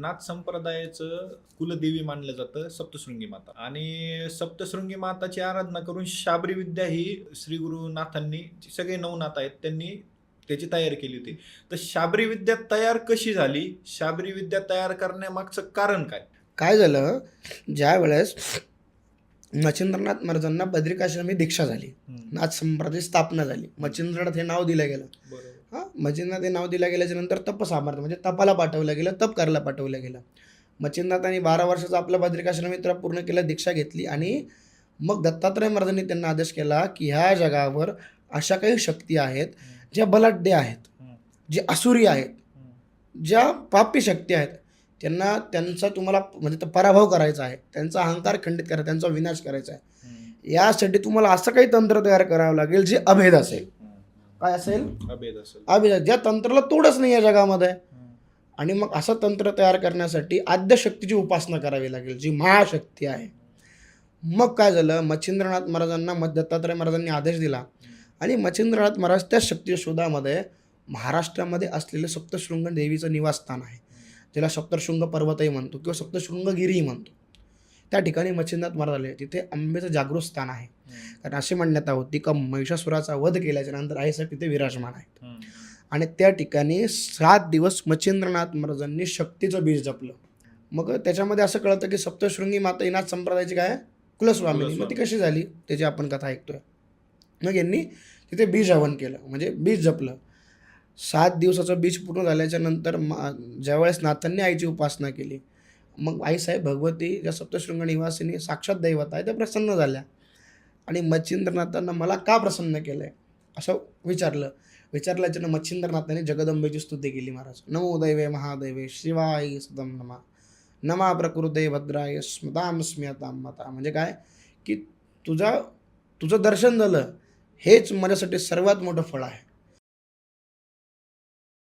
नाथ संप्रदायाचं कुलदेवी मानलं जातं सप्तशृंगी माता, आणि सप्तशृंगी माताची आराधना करून शाबरी विद्या ही श्री गुरुनाथांनी, सगळे नवनाथ आहेत त्यांनी त्याची तयारी केली होती. तर शाबरी विद्या तयार कशी झाली, शाबरी विद्या तयार करण्यामागचं कारण काय? काय झालं, ज्या वेळेस मच्छिंद्रनाथ महाराजांना बद्रिकाश्रमी दीक्षा झाली, नाथ संप्रदायाची स्थापना झाली, मच्छिंद्रनाथ हे नाव दिलं गेलं. हां, मच्छिंद्रनाथ हे नाव दिलं गेल्याच्या नंतर तप सामर्थ्य म्हणजे तपाला पाठवलं गेलं, तप करायला पाठवलं गेलं. मच्छिंद्रनाथांनी 12 वर्षाचा आपला बद्रिकाश्रमी तर पूर्ण केलं, दीक्षा घेतली, आणि मग दत्तात्रय महाराजांनी त्यांना आदेश केला की ह्या जगावर अशा काही शक्ती आहेत ज्या बलाढ्य आहेत, जे असुरी आहेत, ज्या पापी शक्ती आहेत, त्यांचा तुम्हाला म्हणजे पराभव करायचा आहे, त्यांचा अहंकार खंडित करायचा, त्यांचा विनाश करायचा आहे. यासाठी तुम्हाला असं काही तंत्र तयार करावं लागेल जे अभेद असेल. काय असेल? अभेद, ज्या तंत्राला तोडच नाही या जगामध्ये. आणि मग असं तंत्र तयार करण्यासाठी आद्यशक्तीची उपासना करावी लागेल, जी महाशक्ती आहे. मग काय झालं, मच्छिंद्रनाथ महाराजांना दत्तात्रय महाराजांनी आदेश दिला, आणि मच्छिंद्रनाथ महाराज त्या शक्तीच्या शोधामध्ये महाराष्ट्रामध्ये असलेलं सप्तशृंग देवीचं निवासस्थान आहे, ज्याला सप्तशृंग पर्वतही म्हणतो किंवा सप्तशृंगगिरीही म्हणतो. त्या ठिकाणी मच्छिंद्रनाथ महाराज आले. तिथे अंबेचं जागृत स्थान आहे. कारण अशी मान्यता होती का महिषासुराचा वध केल्याच्या नंतर आईसाहेब तिथे विराजमान आहेत, आणि त्या ठिकाणी 7 दिवस मच्छिंद्रनाथ महाराजांनी शक्तीचं बीज जपलं. मग त्याच्यामध्ये असं कळतं की सप्तशृंगी माता नाथ संप्रदायाची काय कुलस्वामिनी, मग ती कशी झाली त्याची आपण कथा ऐकतोय. मग यांनी तिथे बीज हवन केलं, म्हणजे बीज जपलं. 7 दिवसाचं बीज पूर्ण झाल्याच्या नंतर ज्यावेळेस नाथांनी आईची उपासना केली, मग आईसाहेब भगवती ज्या सप्तशृंग निवासिनी साक्षात दैवत आहे त्या प्रसन्न झाल्या, आणि मच्छिंद्रनाथांना मला का प्रसन्न केलं आहे असं विचारल्याच्यानं मच्छिंद्रनाथांनी जगदंबेची स्तुती केली. महाराज, नमो दैवे महादैवे शिवाय सदम नमा, नमा प्रकृते भद्राय स्मताम स्म्यताम माता. म्हणजे काय की तुझं दर्शन झालं हेच माझ्यासाठी सर्वात मोठं फळ आहे.